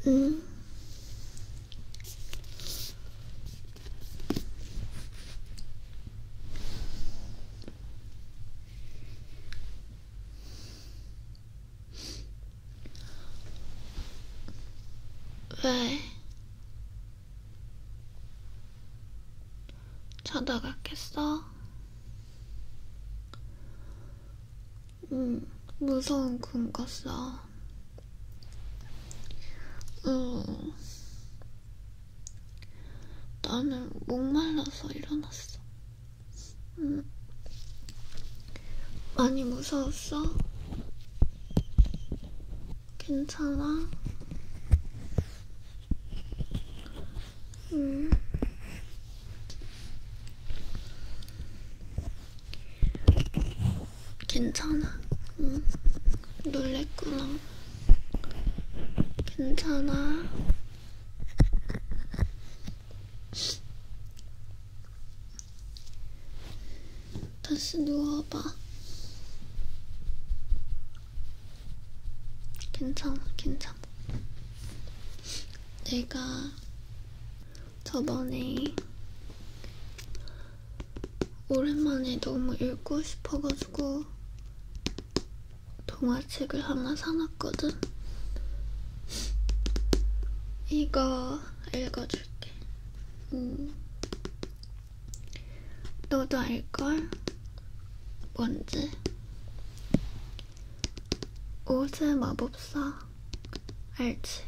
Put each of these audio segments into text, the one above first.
응? 왜? 자다가 깼어? 응, 무서운 꿈 꿨어. 응, 나는 목말라서 일어났어. 응, 많이 무서웠어? 괜찮아? 응, 괜찮아. 응, 놀랬구나. 괜찮아. 다시 누워봐. 괜찮아, 괜찮아. 내가 저번에 오랜만에 너무 읽고 싶어가지고 동화책을 하나 사놨거든? 이거 읽어줄게. 너도 알걸? 뭔지? 오즈의 마법사 알지?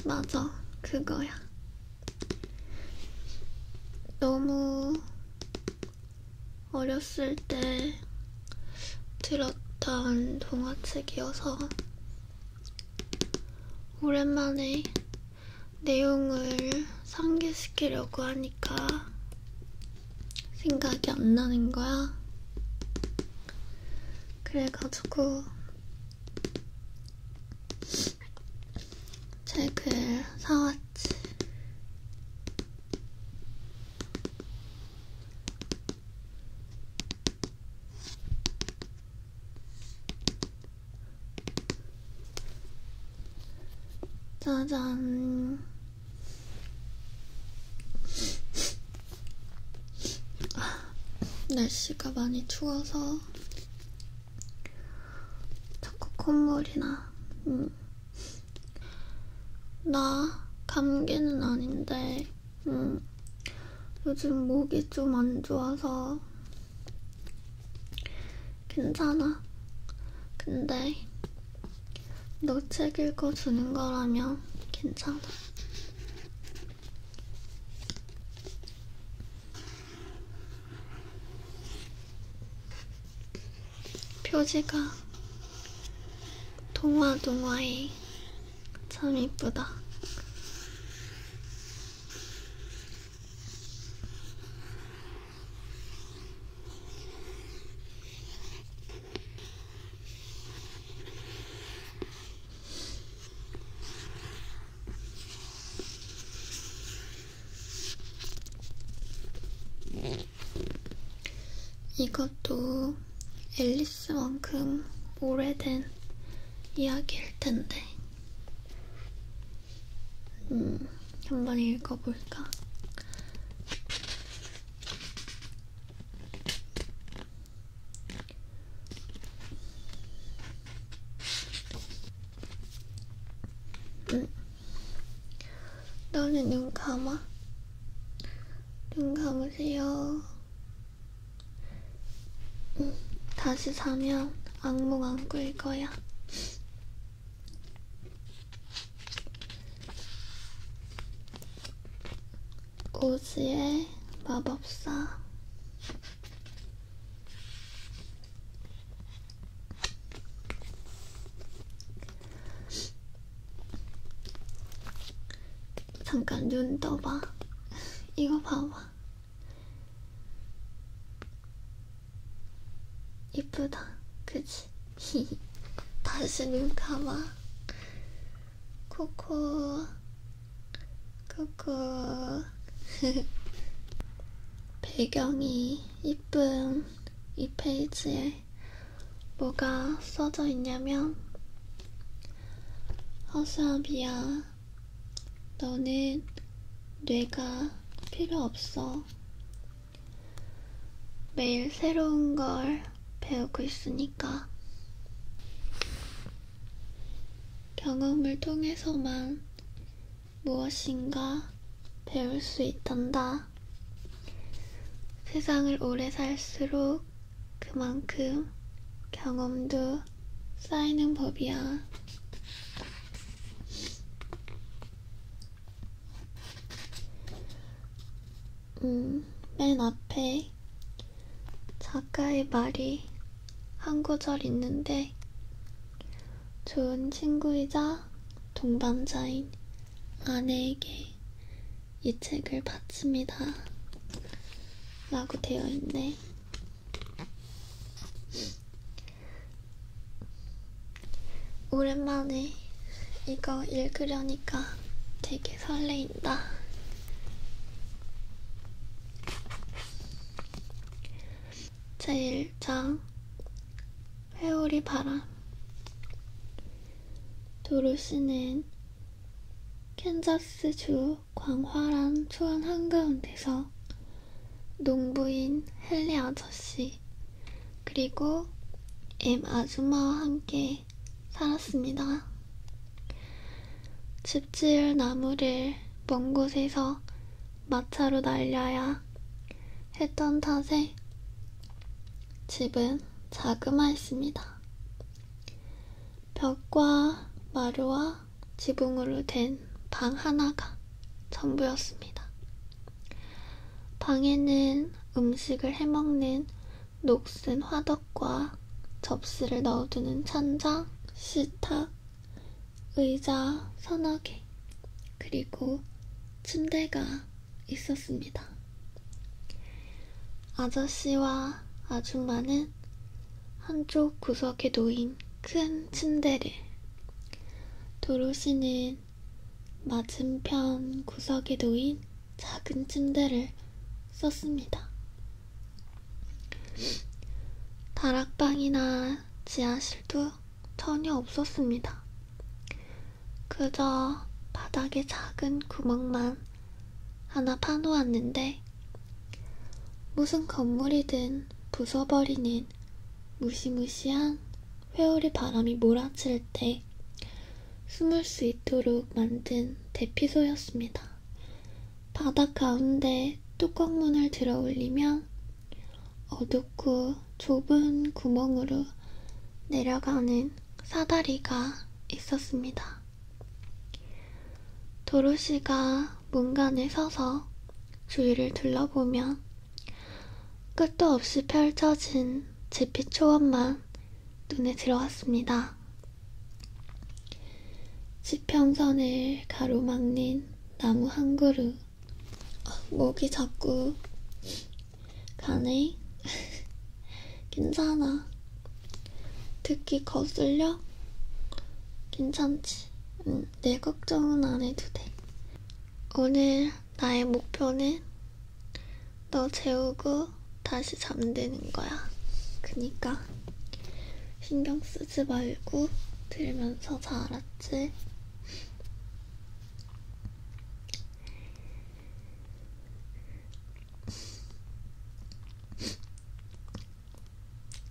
맞아, 그거야. 너무 어렸을 때 들었던 동화책이어서 오랜만에 내용을 상기시키려고 하니까 생각이 안 나는 거야. 그래가지고 책을 사왔지. 짜잔. 날씨가 많이 추워서 자꾸 콧물이 나. 나 감기는 아닌데 요즘 목이 좀 안 좋아서 괜찮아. 근데 너 책 읽어주는 거라면 괜찮아. 표지가 동화해. 참 이쁘다. 이것도 앨리스만큼 오래된 이야기일 텐데 한번 읽어볼까? 너는 눈 감아. 눈 감으세요. 다시 자면 악몽 안 꿀 거야. 오즈의 마법사. 잠깐 눈 떠봐. 이거 봐봐. 이쁘다, 그치? 다시 눈 감아. 코코. 배경이 이쁜 이 페이지에 뭐가 써져 있냐면, 허수아비야, 너는 뇌가 필요 없어. 매일 새로운 걸 배우고 있으니까. 경험을 통해서만 무엇인가 배울 수 있단다. 세상을 오래 살수록 그만큼 경험도 쌓이는 법이야. 맨 앞에 작가의 말이 한 구절 있는데, 좋은 친구이자 동반자인 아내에게 이 책을 바칩니다 라고 되어 있네. 오랜만에 이거 읽으려니까 되게 설레인다. 제1장 회오리 바람. 도로시는 캔자스주 광활한 초원 한가운데서 농부인 헨리 아저씨 그리고 엠 아줌마와 함께 살았습니다. 집 지을 나무를 먼 곳에서 마차로 날려야 했던 탓에 집은 자그마했습니다. 벽과 마루와 지붕으로 된 방 하나가 전부였습니다. 방에는 음식을 해먹는 녹슨 화덕과 접시를 넣어두는 찬장, 식탁, 의자 서너 개, 그리고 침대가 있었습니다. 아저씨와 아줌마는 한쪽 구석에 놓인 큰 침대를, 도로시는 맞은편 구석에 놓인 작은 침대를 썼습니다. 다락방이나 지하실도 전혀 없었습니다. 그저 바닥에 작은 구멍만 하나 파놓았는데, 무슨 건물이든 부숴버리는 무시무시한 회오리 바람이 몰아칠 때 숨을 수 있도록 만든 대피소였습니다. 바닥 가운데 뚜껑문을 들어 올리면 어둡고 좁은 구멍으로 내려가는 사다리가 있었습니다. 도로시가 문간에 서서 주위를 둘러보면 끝도 없이 펼쳐진 잿빛 초원만 눈에 들어왔습니다. 지평선을 가로막는 나무 한 그루. 목이 자꾸 가네. 괜찮아. 듣기 거슬려? 괜찮지? 내 걱정은 안 해도 돼. 오늘 나의 목표는 너 재우고 다시 잠드는 거야. 그니까 신경 쓰지 말고 들으면서 자, 알았지?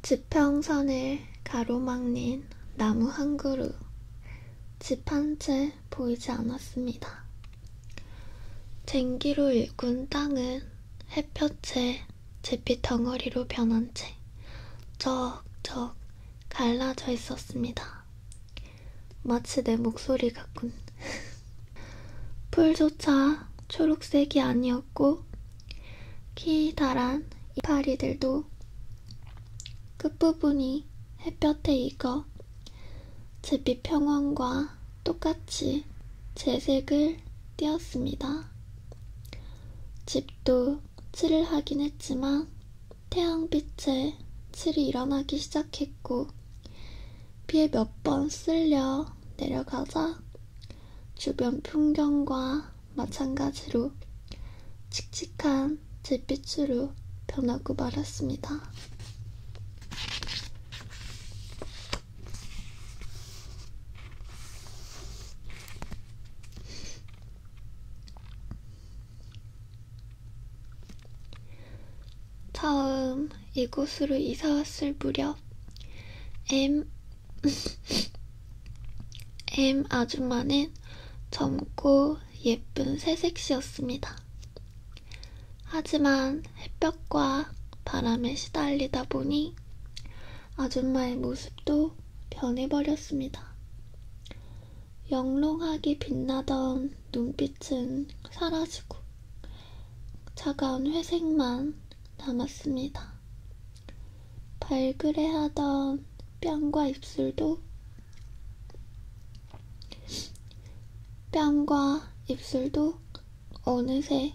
지평선을 가로막는 나무 한 그루. 집 한 채 보이지 않았습니다. 쟁기로 일군 땅은 햇볕에 잿빛 덩어리로 변한 채 쩍쩍 갈라져 있었습니다. 마치 내 목소리 같군. 풀조차 초록색이 아니었고, 키다란 이파리들도 끝부분이 햇볕에 익어 잿빛 평원과 똑같이 재색을 띄었습니다. 집도 칠을 하긴 했지만 태양빛에 칠이 일어나기 시작했고, 비에 몇 번 쓸려 내려가자 주변 풍경과 마찬가지로 칙칙한 잿빛으로 변하고 말았습니다. 처음 이곳으로 이사왔을 무렵 M 아줌마는 젊고 예쁜 새색시였습니다. 하지만 햇볕과 바람에 시달리다 보니 아줌마의 모습도 변해버렸습니다. 영롱하게 빛나던 눈빛은 사라지고 차가운 회색만 남았습니다. 발그레하던 뺨과 입술도 어느새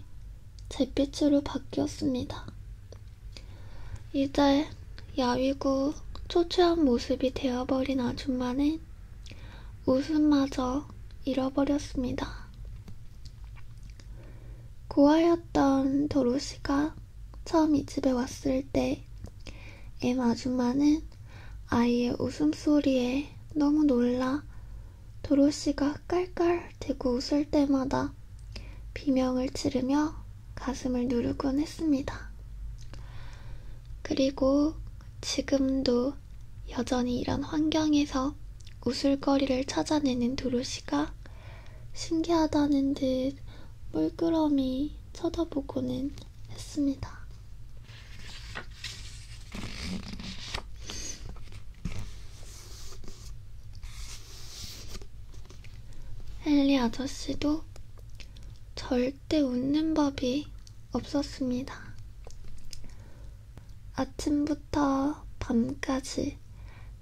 잿빛으로 바뀌었습니다. 이제 야위고 초췌한 모습이 되어버린 아줌마는 웃음마저 잃어버렸습니다. 고아였던 도로시가 처음 이 집에 왔을 때 M 아줌마는 아이의 웃음소리에 너무 놀라 도로시가 깔깔대고 웃을 때마다 비명을 지르며 가슴을 누르곤 했습니다. 그리고 지금도 여전히 이런 환경에서 웃을거리를 찾아내는 도로시가 신기하다는 듯 물끄러미 쳐다보고는 했습니다. 헨리 아저씨도 절대 웃는 법이 없었습니다. 아침부터 밤까지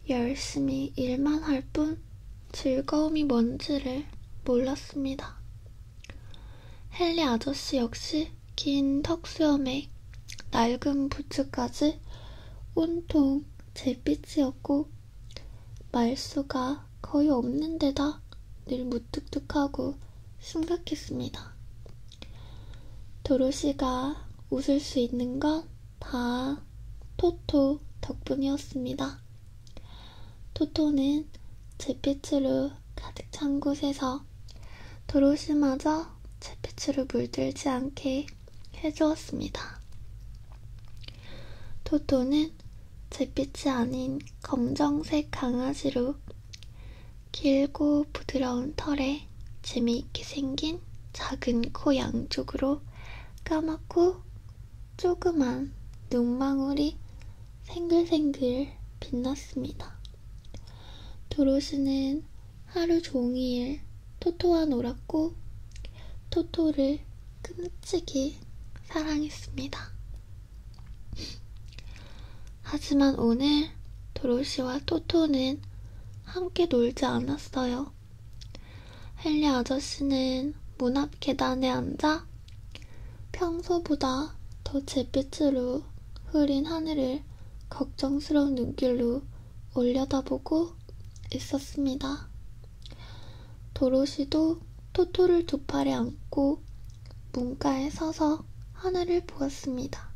열심히 일만 할 뿐 즐거움이 뭔지를 몰랐습니다. 헨리 아저씨 역시 긴 턱수염에 낡은 부츠까지 온통 잿빛이었고 말수가 거의 없는 데다 늘 무뚝뚝하고 심각했습니다. 도로시가 웃을 수 있는 건 다 토토 덕분이었습니다. 토토는 잿빛으로 가득 찬 곳에서 도로시마저 잿빛으로 물들지 않게 해주었습니다. 토토는 잿빛이 아닌 검정색 강아지로 길고 부드러운 털에 재미있게 생긴 작은 코 양쪽으로 까맣고 조그만 눈망울이 생글생글 빛났습니다. 도로시는 하루 종일 토토와 놀았고 토토를 끔찍이 사랑했습니다. 하지만 오늘 도로시와 토토는 함께 놀지 않았어요. 헨리 아저씨는 문 앞 계단에 앉아 평소보다 더 잿빛으로 흐린 하늘을 걱정스러운 눈길로 올려다보고 있었습니다. 도로시도 토토를 두 팔에 안고 문가에 서서 하늘을 보았습니다.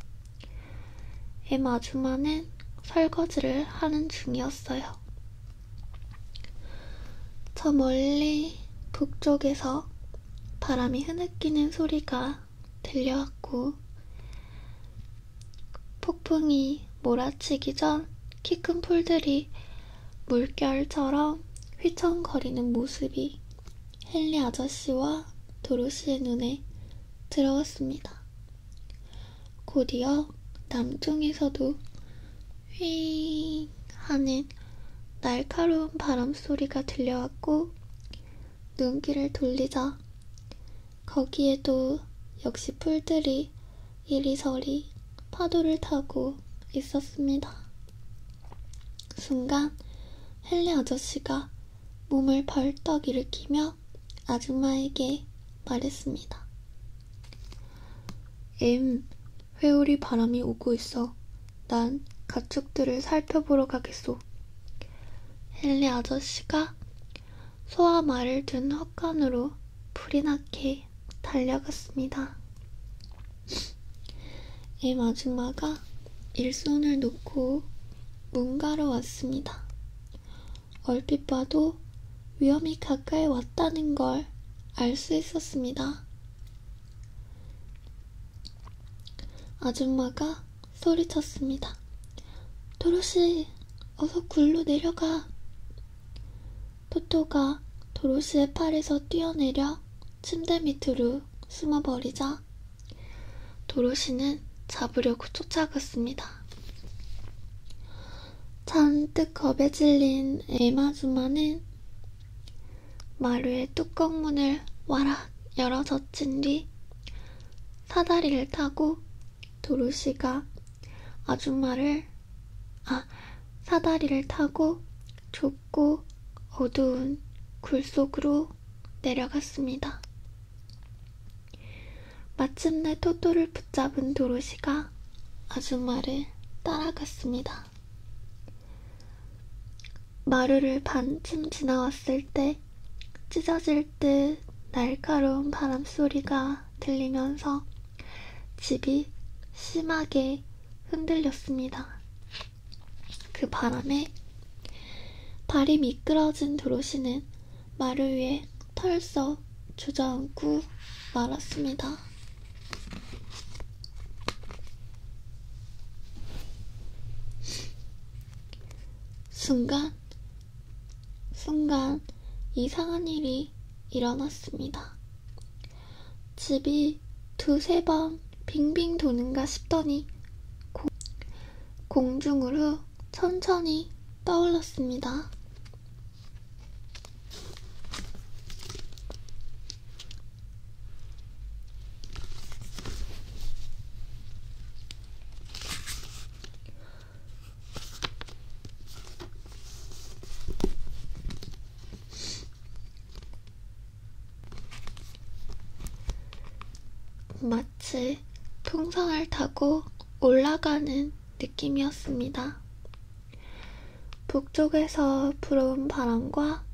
M 아줌마는 설거지를 하는 중이었어요. 저 멀리 북쪽에서 바람이 흐느끼는 소리가 들려왔고 폭풍이 몰아치기 전 키 큰 풀들이 물결처럼 휘청거리는 모습이 헨리 아저씨와 도로시의 눈에 들어왔습니다. 곧이어 남쪽에서도 휘 하는 날카로운 바람소리가 들려왔고 눈길을 돌리자 거기에도 역시 풀들이 이리저리 파도를 타고 있었습니다. 순간 헨리 아저씨가 몸을 벌떡 일으키며 아줌마에게 말했습니다. 회오리 바람이 오고 있어. 난 가축들을 살펴보러 가겠소. 헨리 아저씨가 소와 말을 둔 헛간으로 불이 나게 달려갔습니다. M 아줌마가 일손을 놓고 문가로 왔습니다. 얼핏 봐도 위험이 가까이 왔다는 걸 알 수 있었습니다. 아줌마가 소리쳤습니다. 도로시, 어서 굴로 내려가. 토토가 도로시의 팔에서 뛰어내려 침대 밑으로 숨어버리자 도로시는 잡으려고 쫓아갔습니다. 잔뜩 겁에 질린 에마주마는 마루의 뚜껑문을 와락 열어 젖힌 뒤 사다리를 타고 사다리를 타고 좁고 어두운 굴 속으로 내려갔습니다. 마침내 토토를 붙잡은 도로시가 아줌마를 따라갔습니다. 마루를 반쯤 지나왔을 때 찢어질 듯 날카로운 바람소리가 들리면서 집이 심하게 흔들렸습니다. 그 바람에 발이 미끄러진 도로시는 마루 위에 털썩 주저앉고 말았습니다. 순간 이상한 일이 일어났습니다. 집이 두세 번 빙빙 도는가 싶더니 공중으로 천천히 떠올랐습니다. 마치 풍선을 타고 올라가는 느낌이었습니다. 북쪽에서 불어온 바람과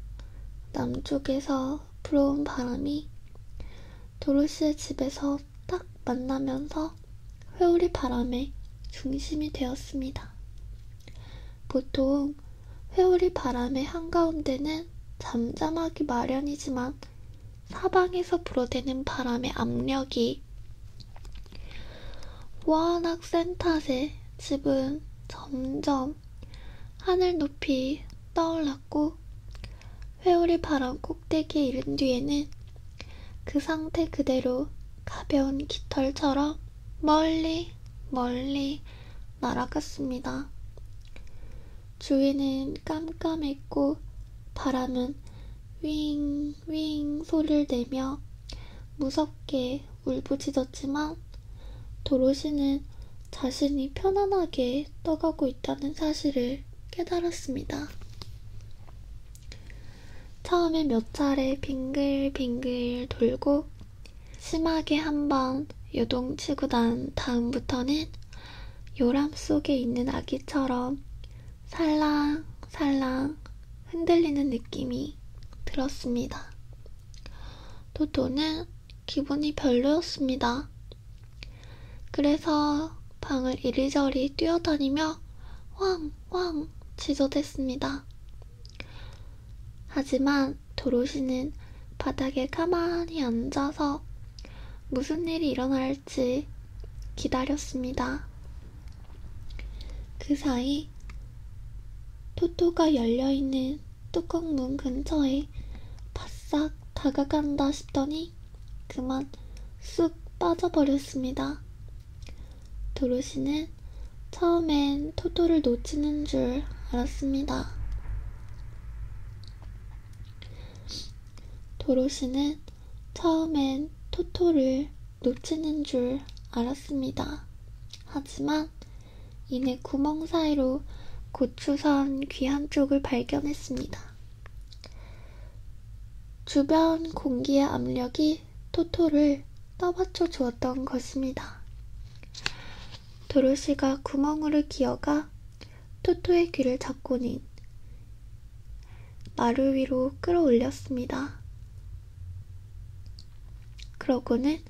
남쪽에서 불어온 바람이 도로시의 집에서 딱 만나면서 회오리 바람의 중심이 되었습니다. 보통 회오리 바람의 한가운데는 잠잠하기 마련이지만 사방에서 불어대는 바람의 압력이 워낙 센 탓에 집은 점점 하늘 높이 떠올랐고 회오리 바람 꼭대기에 이른 뒤에는 그 상태 그대로 가벼운 깃털처럼 멀리 날아갔습니다. 주위는 깜깜했고 바람은 윙윙 소리를 내며 무섭게 울부짖었지만 도로시는 자신이 편안하게 떠가고 있다는 사실을 깨달았습니다. 처음에 몇 차례 빙글빙글 돌고 심하게 한번 요동치고 난 다음부터는 요람 속에 있는 아기처럼 살랑살랑 흔들리는 느낌이 들었습니다. 토토는 기분이 별로였습니다. 그래서 방을 이리저리 뛰어다니며 왕왕 지저댔습니다. 하지만 도로시는 바닥에 가만히 앉아서 무슨 일이 일어날지 기다렸습니다. 그 사이 토토가 열려있는 뚜껑문 근처에 바싹 다가간다 싶더니 그만 쑥 빠져버렸습니다. 도로시는 처음엔 토토를 놓치는 줄 알았습니다. 도로시는 처음엔 토토를 놓치는 줄 알았습니다. 하지만 이내 구멍 사이로 고추선 귀 한쪽을 발견했습니다. 주변 공기의 압력이 토토를 떠받쳐 주었던 것입니다. 도로시가 구멍으로 기어가 토토의 귀를 잡고는 마루 위로 끌어올렸습니다. 그러고는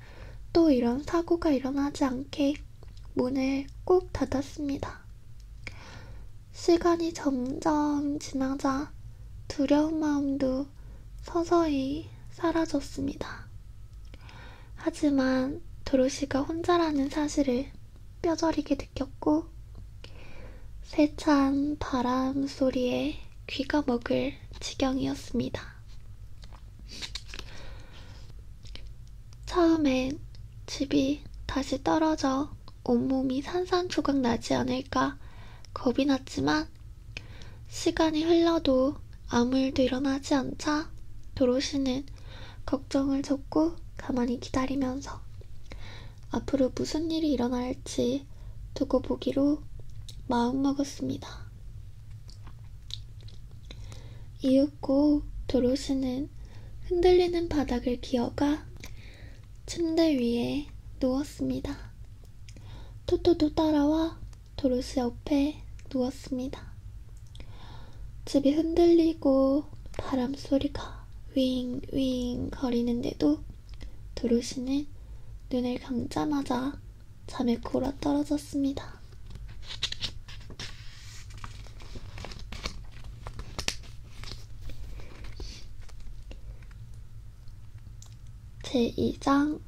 또 이런 사고가 일어나지 않게 문을 꼭 닫았습니다. 시간이 점점 지나자 두려운 마음도 서서히 사라졌습니다. 하지만 도로시가 혼자라는 사실을 뼈저리게 느꼈고 세찬 바람 소리에 귀가 먹을 지경이었습니다. 처음엔 집이 다시 떨어져 온몸이 산산조각 나지 않을까 겁이 났지만 시간이 흘러도 아무 일도 일어나지 않자 도로시는 걱정을 접고 가만히 기다리면서 앞으로 무슨 일이 일어날지 두고 보기로 마음먹었습니다. 이윽고 도로시는 흔들리는 바닥을 기어가 침대 위에 누웠습니다. 토토도 따라와 도로시 옆에 누웠습니다. 집이 흔들리고 바람소리가 윙윙 거리는데도 도로시는 눈을 감자마자 잠에 굴어떨어졌습니다. 제2장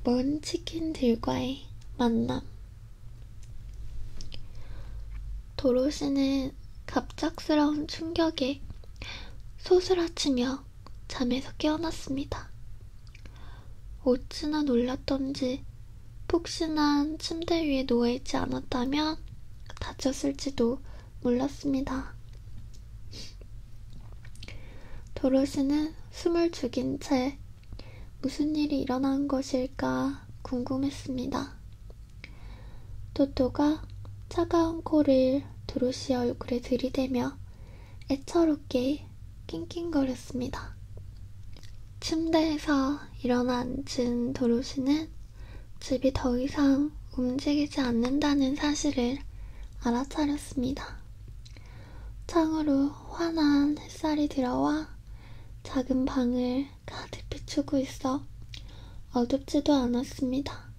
먼 치킨들과의 만남. 도로시는 갑작스러운 충격에 소스라치며 잠에서 깨어났습니다. 어찌나 놀랐던지 푹신한 침대 위에 누워있지 않았다면 다쳤을지도 몰랐습니다. 도로시는 숨을 죽인 채 무슨 일이 일어난 것일까 궁금했습니다. 토토가 차가운 코를 도로시의 얼굴에 들이대며 애처롭게 낑낑거렸습니다. 침대에서 일어나 앉은 도로시는 집이 더 이상 움직이지 않는다는 사실을 알아차렸습니다. 창으로 환한 햇살이 들어와 작은 방을 가득 비추고 있어 어둡지도 않았습니다.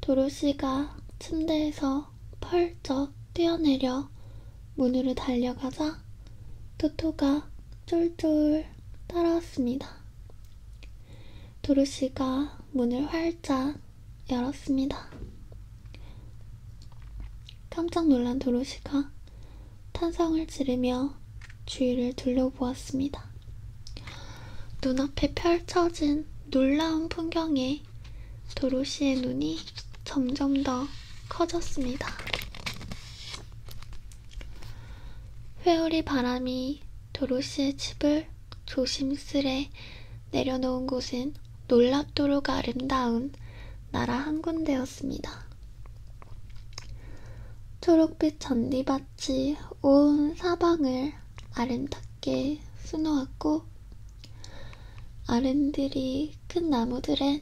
도로시가 침대에서 펄쩍 뛰어내려 문으로 달려가자 토토가 쫄쫄 따라왔습니다. 도로시가 문을 활짝 열었습니다. 깜짝 놀란 도로시가 탄성을 지르며 주위를 둘러보았습니다. 눈앞에 펼쳐진 놀라운 풍경에 도로시의 눈이 점점 더 커졌습니다. 회오리 바람이 도로시의 집을 조심스레 내려놓은 곳은 놀랍도록 아름다운 나라 한 군데였습니다. 초록빛 잔디밭이 온 사방을 아름답게 수놓았고 아름드리 큰 나무들엔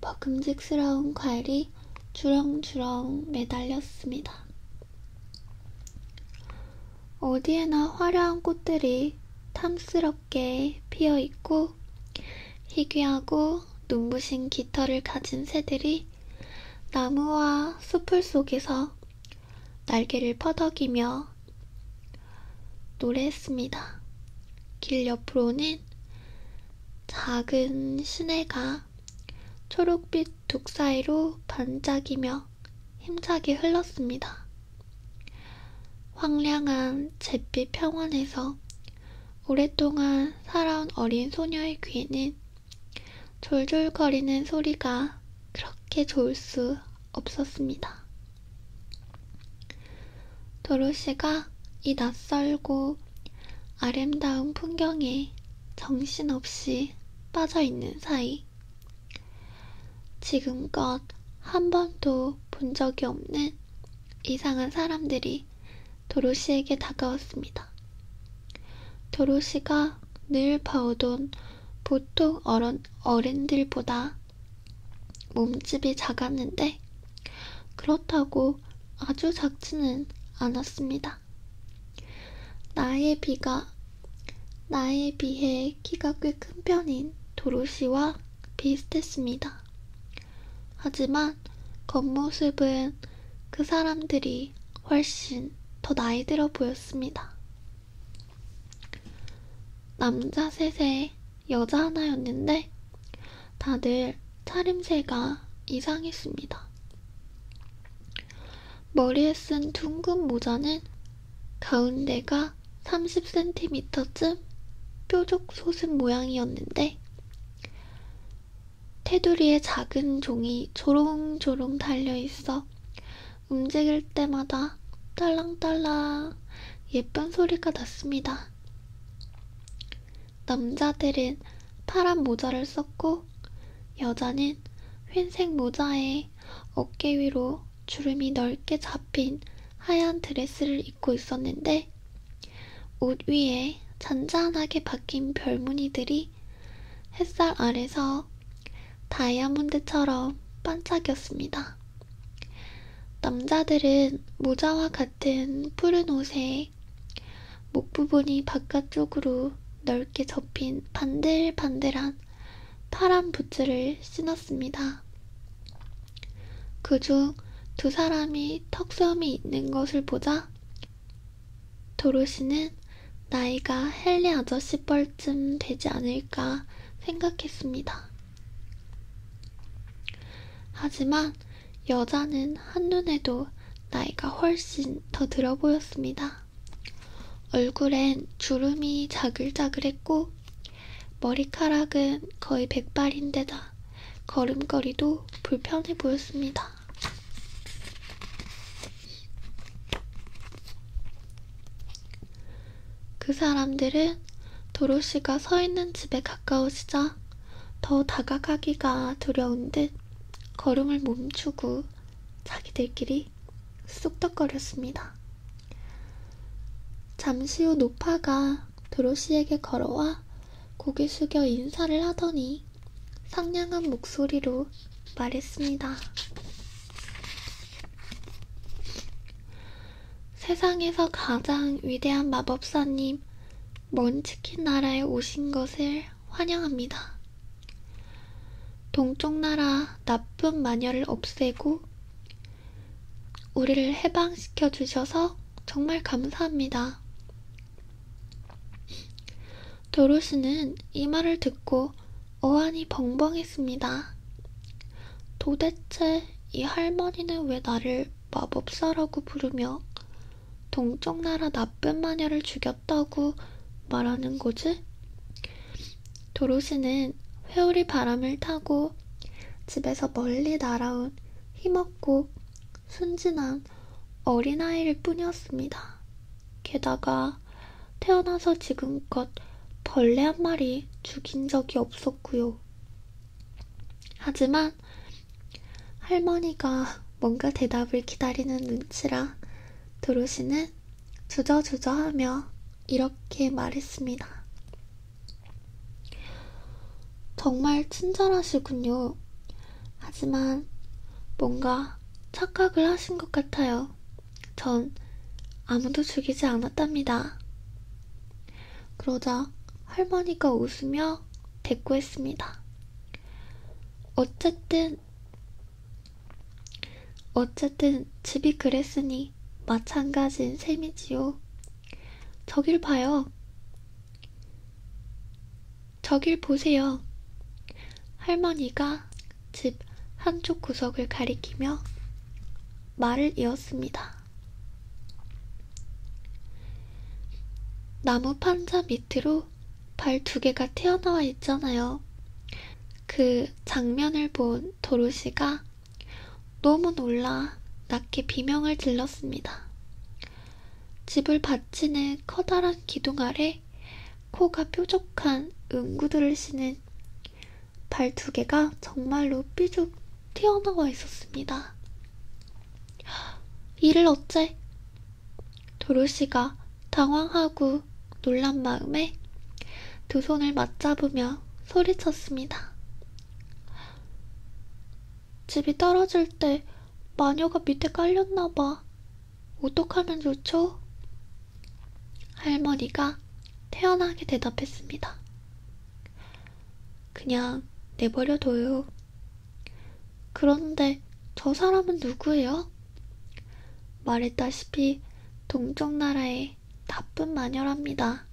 먹음직스러운 과일이 주렁주렁 매달렸습니다. 어디에나 화려한 꽃들이 탐스럽게 피어있고 희귀하고 눈부신 깃털을 가진 새들이 나무와 숲을 속에서 날개를 퍼덕이며 노래했습니다. 길 옆으로는 작은 시내가 초록빛 둑 사이로 반짝이며 힘차게 흘렀습니다. 황량한 잿빛 평원에서 오랫동안 살아온 어린 소녀의 귀에는 졸졸거리는 소리가 그렇게 좋을 수 없었습니다. 도로시가 이 낯설고 아름다운 풍경에 정신없이 빠져있는 사이 지금껏 한 번도 본 적이 없는 이상한 사람들이 도로시에게 다가왔습니다. 도로시가 늘 봐오던 보통 어른들보다 몸집이 작았는데 그렇다고 아주 작지는 않았습니다. 나에 비해 키가 꽤 큰 편인 도로시와 비슷했습니다. 하지만 겉모습은 그 사람들이 훨씬 더 나이 들어 보였습니다. 남자 셋에 여자 하나였는데 다들 차림새가 이상했습니다. 머리에 쓴 둥근 모자는 가운데가 30cm쯤 뾰족 솟은 모양이었는데 테두리에 작은 종이 조롱조롱 달려있어 움직일 때마다 딸랑딸랑 예쁜 소리가 났습니다. 남자들은 파란 모자를 썼고 여자는 흰색 모자에 어깨 위로 주름이 넓게 잡힌 하얀 드레스를 입고 있었는데 옷 위에 잔잔하게 박힌 별무늬들이 햇살 아래서 다이아몬드처럼 반짝였습니다. 남자들은 모자와 같은 푸른 옷에 목 부분이 바깥쪽으로 넓게 접힌 반들반들한 파란 부츠를 신었습니다. 그중 두 사람이 턱수염이 있는 것을 보자 도로시는 나이가 헨리 아저씨 뻘쯤 되지 않을까 생각했습니다. 하지만 여자는 한눈에도 나이가 훨씬 더 들어 보였습니다. 얼굴엔 주름이 자글자글했고 머리카락은 거의 백발인데다 걸음걸이도 불편해 보였습니다. 그 사람들은 도로시가 서 있는 집에 가까워지자 더 다가가기가 두려운 듯 걸음을 멈추고 자기들끼리 쑥덕거렸습니다. 잠시 후 노파가 도로시에게 걸어와 고개 숙여 인사를 하더니 상냥한 목소리로 말했습니다. 세상에서 가장 위대한 마법사님 먼치킨 나라에 오신 것을 환영합니다. 동쪽 나라 나쁜 마녀를 없애고 우리를 해방시켜 주셔서 정말 감사합니다. 도로시는 이 말을 듣고 어안이 벙벙했습니다. 도대체 이 할머니는 왜 나를 마법사라고 부르며 동쪽 나라 나쁜 마녀를 죽였다고 말하는 거지? 도로시는 회오리 바람을 타고 집에서 멀리 날아온 힘없고 순진한 어린아이일 뿐이었습니다. 게다가 태어나서 지금껏 벌레 한 마리 죽인 적이 없었고요. 하지만 할머니가 뭔가 대답을 기다리는 눈치라 도로시는 주저주저하며 이렇게 말했습니다. 정말 친절하시군요. 하지만 뭔가 착각을 하신 것 같아요. 전 아무도 죽이지 않았답니다. 그러자 할머니가 웃으며 대꾸했습니다. 어쨌든 집이 그랬으니 마찬가지인 셈이지요. 저길 봐요. 저길 보세요. 할머니가 집 한쪽 구석을 가리키며 말을 이었습니다. 나무 판자 밑으로 발 2개가 튀어나와 있잖아요. 그 장면을 본 도로시가 너무 놀라 낮게 비명을 질렀습니다. 집을 받치는 커다란 기둥 아래 코가 뾰족한 응구들을 신은 발 2개가 정말로 삐죽 튀어나와 있었습니다. 이를 어째? 도로시가 당황하고 놀란 마음에 두 손을 맞잡으며 소리쳤습니다. 집이 떨어질 때 마녀가 밑에 깔렸나봐. 어떡하면 좋죠? 할머니가 태연하게 대답했습니다. 그냥 내버려둬요. 그런데 저 사람은 누구예요? 말했다시피 동쪽 나라의 나쁜 마녀랍니다.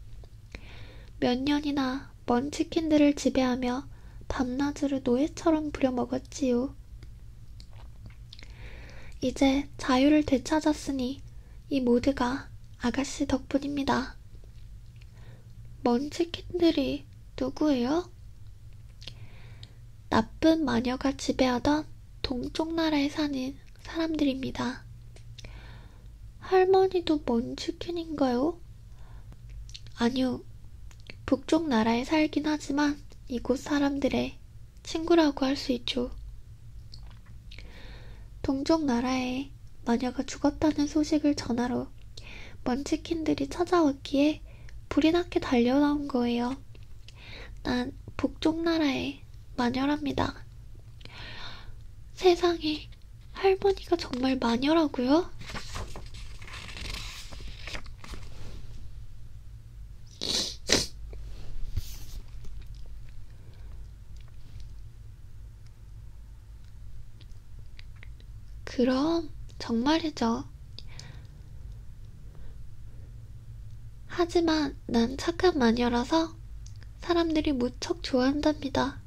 몇 년이나 먼치킨들을 지배하며 밤낮으로 노예처럼 부려먹었지요. 이제 자유를 되찾았으니 이 모두가 아가씨 덕분입니다. 먼치킨들이 누구예요? 나쁜 마녀가 지배하던 동쪽 나라에 사는 사람들입니다. 할머니도 먼치킨인가요? 아니요. 북쪽 나라에 살긴 하지만 이곳 사람들의 친구라고 할 수 있죠. 동쪽 나라에 마녀가 죽었다는 소식을 전하러 먼치킨들이 찾아왔기에 불이 나게 달려나온 거예요. 난 북쪽 나라의 마녀랍니다. 세상에, 할머니가 정말 마녀라고요? 그럼 정말이죠. 하지만 난 착한 마녀라서 사람들이 무척 좋아한답니다.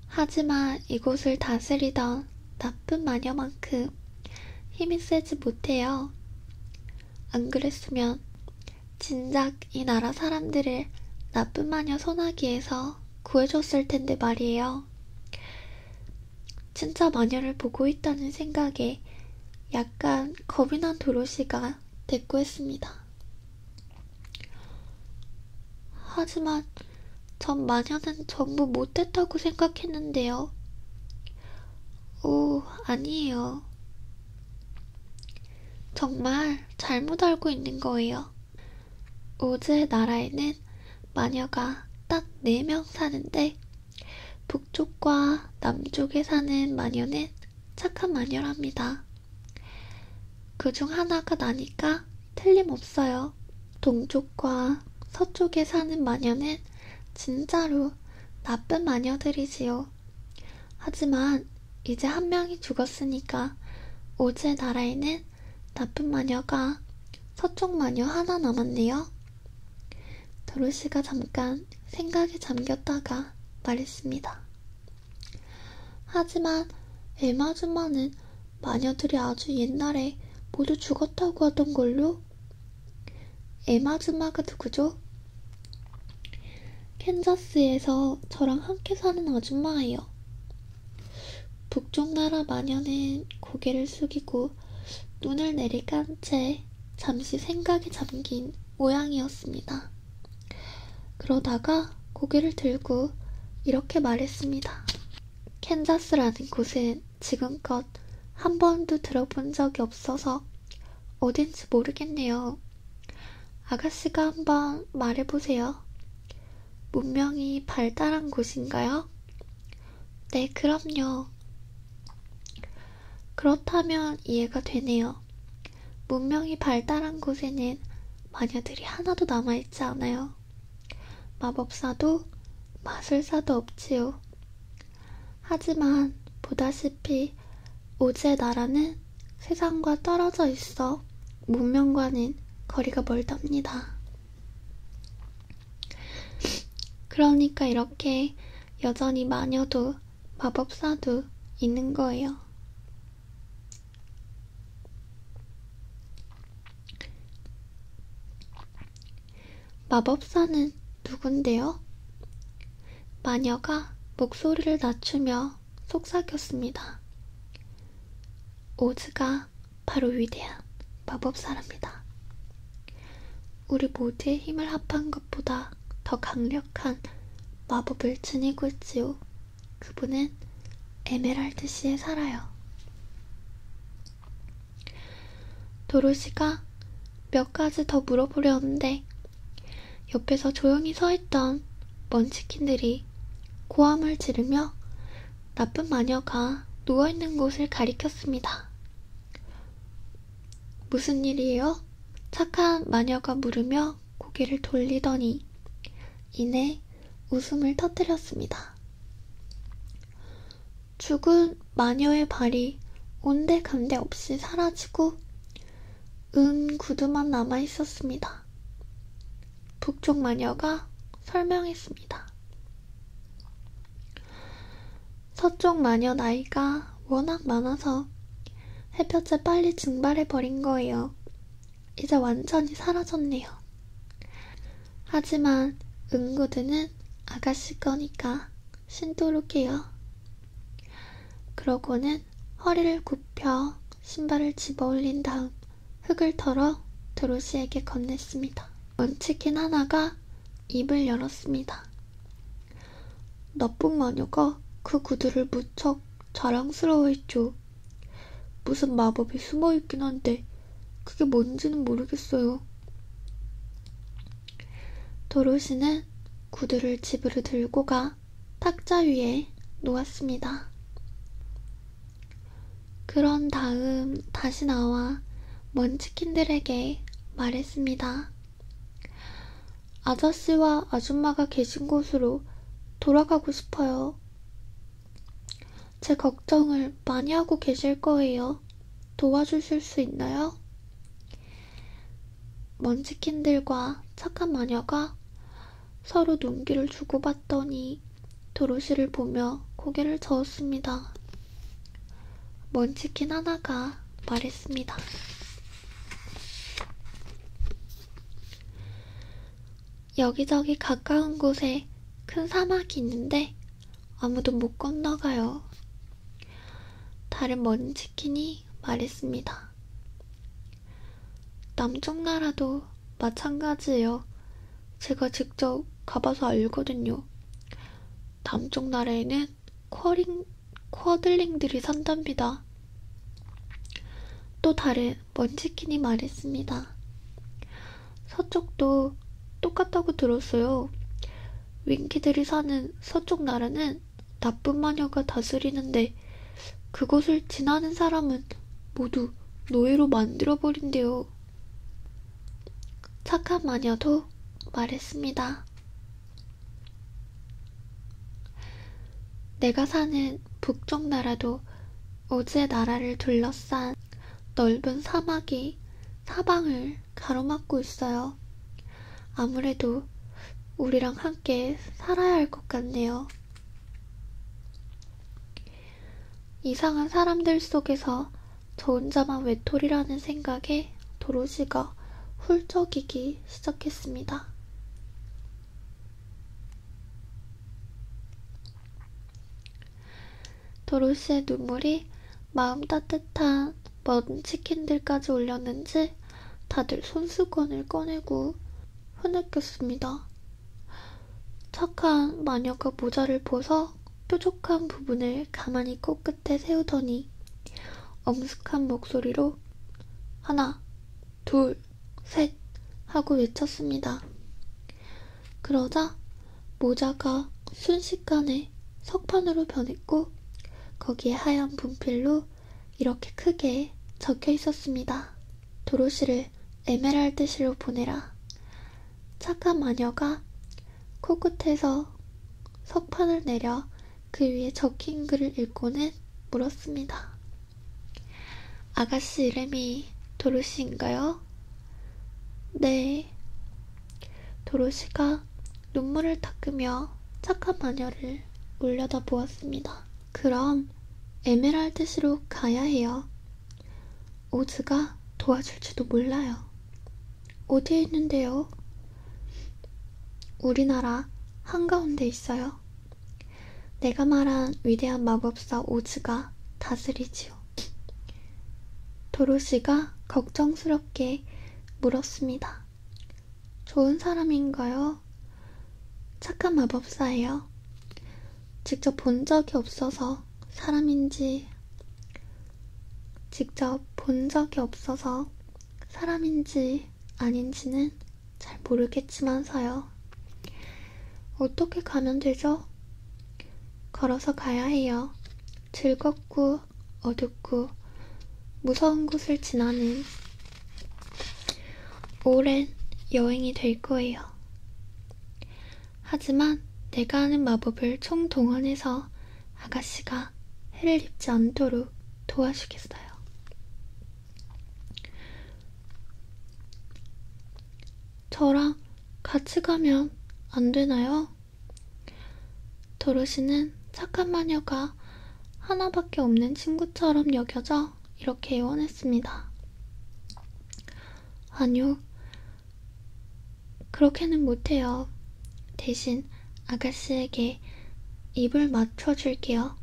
하지만 이곳을 다스리던 나쁜 마녀만큼 힘이 세지 못해요. 안 그랬으면 진작 이 나라 사람들을 나쁜 마녀 소나기에서 구해줬을 텐데 말이에요. 진짜 마녀를 보고 있다는 생각에 약간 겁이 난 도로시가 대꾸했습니다. 하지만 전 마녀는 전부 못됐다고 생각했는데요. 오, 아니에요. 정말 잘못 알고 있는 거예요. 오즈의 나라에는 마녀가 딱 4명 사는데 북쪽과 남쪽에 사는 마녀는 착한 마녀랍니다. 그중 하나가 나니까 틀림없어요. 동쪽과 서쪽에 사는 마녀는 진짜로 나쁜 마녀들이지요. 하지만 이제 한 명이 죽었으니까 오즈의 나라에는 나쁜 마녀가 서쪽 마녀 하나 남았네요. 도로시가 잠깐 생각에 잠겼다가 말했습니다. 하지만 에마주마는 마녀들이 아주 옛날에 모두 죽었다고 하던 걸로? 에마주마가 누구죠? 캔자스에서 저랑 함께 사는 아줌마예요. 북쪽 나라 마녀는 고개를 숙이고 눈을 내리깐 채 잠시 생각에 잠긴 모양이었습니다. 그러다가 고개를 들고 이렇게 말했습니다. 캔자스라는 곳은 지금껏 한 번도 들어본 적이 없어서 어딘지 모르겠네요. 아가씨가 한번 말해보세요. 문명이 발달한 곳인가요? 네, 그럼요. 그렇다면 이해가 되네요. 문명이 발달한 곳에는 마녀들이 하나도 남아있지 않아요. 마법사도 마술사도 없지요. 하지만 보다시피 오즈의 나라는 세상과 떨어져 있어 문명과는 거리가 멀답니다. 그러니까 이렇게 여전히 마녀도 마법사도 있는 거예요. 마법사는 누군데요? 마녀가 목소리를 낮추며 속삭였습니다. 오즈가 바로 위대한 마법사랍니다. 우리 모두의 힘을 합한 것보다 더 강력한 마법을 지니고 있지요. 그분은 에메랄드시에 살아요. 도로시가 몇 가지 더 물어보려는데 옆에서 조용히 서있던 먼치킨들이 고함을 지르며 나쁜 마녀가 누워있는 곳을 가리켰습니다. 무슨 일이에요? 착한 마녀가 물으며 고개를 돌리더니 이내 웃음을 터뜨렸습니다. 죽은 마녀의 발이 온데간데 없이 사라지고 은 구두만 남아있었습니다. 북쪽 마녀가 설명했습니다. 서쪽 마녀 나이가 워낙 많아서 햇볕에 빨리 증발해버린 거예요. 이제 완전히 사라졌네요. 하지만 응구드는 아가씨 거니까 신도록 해요. 그러고는 허리를 굽혀 신발을 집어올린 다음 흙을 털어 도로시에게 건넸습니다. 먼치킨 하나가 입을 열었습니다. 나쁜 마녀가 그 구두를 무척 자랑스러워했죠. 무슨 마법이 숨어있긴 한데 그게 뭔지는 모르겠어요. 도로시는 구두를 집으로 들고 가 탁자 위에 놓았습니다. 그런 다음 다시 나와 먼치킨들에게 말했습니다. 아저씨와 아줌마가 계신 곳으로 돌아가고 싶어요. 제 걱정을 많이 하고 계실 거예요. 도와주실 수 있나요? 먼치킨들과 착한 마녀가 서로 눈길을 주고받더니 도로시를 보며 고개를 저었습니다. 먼치킨 하나가 말했습니다. 여기저기 가까운 곳에 큰 사막이 있는데 아무도 못 건너가요. 다른 먼치킨이 말했습니다. 남쪽 나라도 마찬가지예요. 제가 직접 가봐서 알거든요. 남쪽 나라에는 쿼들링들이 산답니다. 또 다른 먼치킨이 말했습니다. 서쪽도 똑같다고 들었어요. 윙키들이 사는 서쪽 나라는 나쁜 마녀가 다스리는데 그곳을 지나는 사람은 모두 노예로 만들어버린대요. 착한 마녀도 말했습니다. 내가 사는 북쪽 나라도 오즈의 나라를 둘러싼 넓은 사막이 사방을 가로막고 있어요. 아무래도 우리랑 함께 살아야 할 것 같네요. 이상한 사람들 속에서 저 혼자만 외톨이라는 생각에 도로시가 훌쩍이기 시작했습니다. 도로시의 눈물이 마음 따뜻한 먼치킨들까지 올렸는지 다들 손수건을 꺼내고 흐느꼈습니다. 착한 마녀가 모자를 벗어 뾰족한 부분을 가만히 코끝에 세우더니 엄숙한 목소리로 하나, 둘, 셋 하고 외쳤습니다. 그러자 모자가 순식간에 석판으로 변했고 거기에 하얀 분필로 이렇게 크게 적혀 있었습니다. 도로시를 에메랄드시로 보내라. 착한 마녀가 코끝에서 석판을 내려 그 위에 적힌 글을 읽고는 물었습니다. 아가씨 이름이 도로시인가요? 네. 도로시가 눈물을 닦으며 착한 마녀를 올려다보았습니다. 그럼 에메랄드시로 가야 해요. 오즈가 도와줄지도 몰라요. 어디에 있는데요? 우리나라 한가운데 있어요. 내가 말한 위대한 마법사 오즈가 다스리지요. 도로시가 걱정스럽게 물었습니다. 좋은 사람인가요? 착한 마법사예요. 직접 본 적이 없어서 사람인지 아닌지는 잘 모르겠지만서요. 어떻게 가면 되죠? 걸어서 가야 해요. 즐겁고 어둡고 무서운 곳을 지나는 오랜 여행이 될 거예요. 하지만 내가 아는 마법을 총동원해서 아가씨가 해를 입지 않도록 도와주겠어요. 저랑 같이 가면 안 되나요? 도로시는 착한 마녀가 하나밖에 없는 친구처럼 여겨져 이렇게 애원했습니다. 아니요, 그렇게는 못해요. 대신 아가씨에게 입을 맞춰줄게요.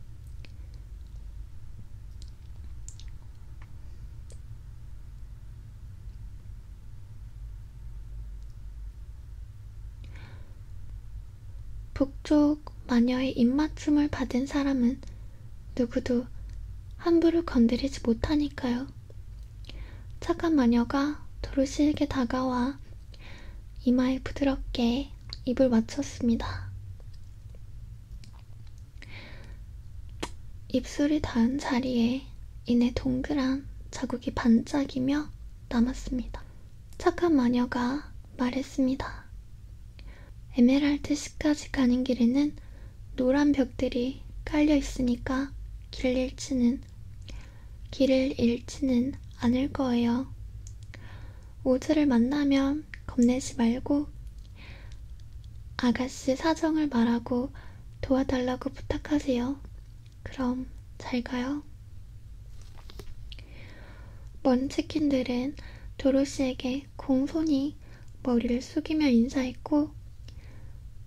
북쪽 마녀의 입맞춤을 받은 사람은 누구도 함부로 건드리지 못하니까요. 착한 마녀가 도로시에게 다가와 이마에 부드럽게 입을 맞췄습니다. 입술이 닿은 자리에 이내 동그란 자국이 반짝이며 남았습니다. 착한 마녀가 말했습니다. 에메랄드시까지 가는 길에는 노란 벽들이 깔려 있으니까 길을 잃지는 않을 거예요. 오즈를 만나면 겁내지 말고 아가씨 사정을 말하고 도와달라고 부탁하세요. 그럼 잘 가요. 먼치킨들은 도로시에게 공손히 머리를 숙이며 인사했고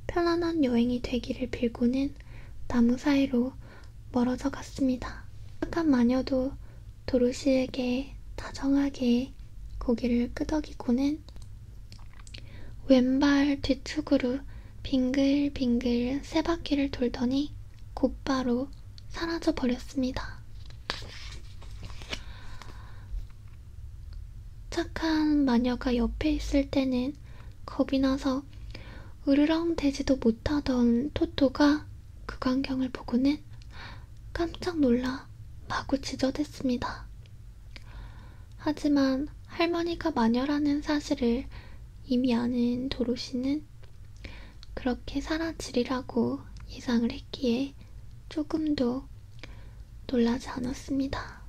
편안한 여행이 되기를 빌고는 나무 사이로 멀어져 갔습니다. 착한 마녀도 도로시에게 다정하게 고개를 끄덕이고는 왼발 뒤축으로 빙글빙글 세 바퀴를 돌더니 곧바로 사라져 버렸습니다. 착한 마녀가 옆에 있을 때는 겁이 나서 으르렁대지도 못하던 토토가 그 광경을 보고는 깜짝 놀라 마구 지저댔습니다. 하지만 할머니가 마녀라는 사실을 이미 아는 도로시는 그렇게 사라지리라고 예상을 했기에 조금도 놀라지 않았습니다.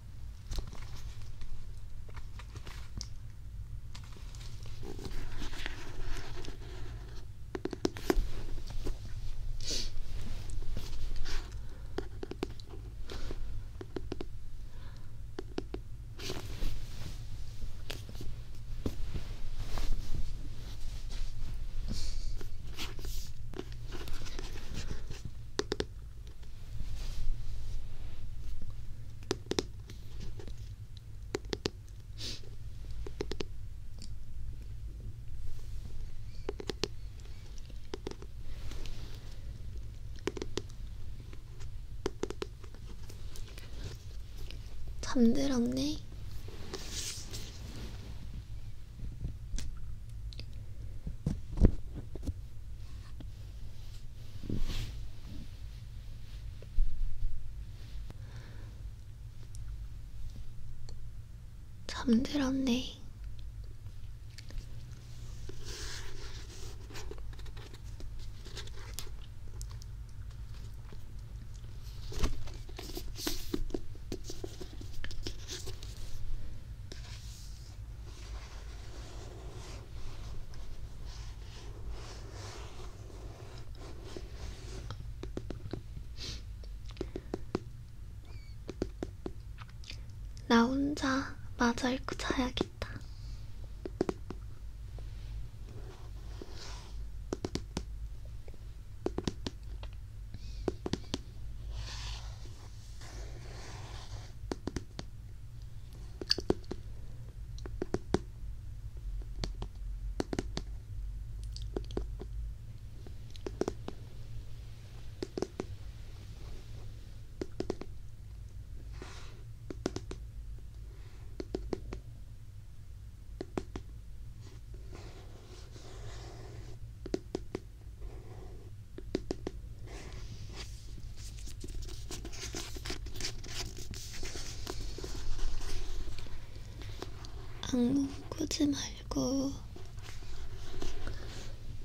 잠들었네. 잠들었네. 나 혼자 마저 읽고 자야겠다. 악몽 꾸지 말고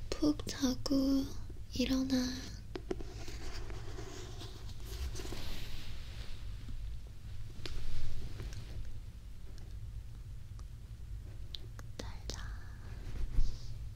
푹 자고 일어나.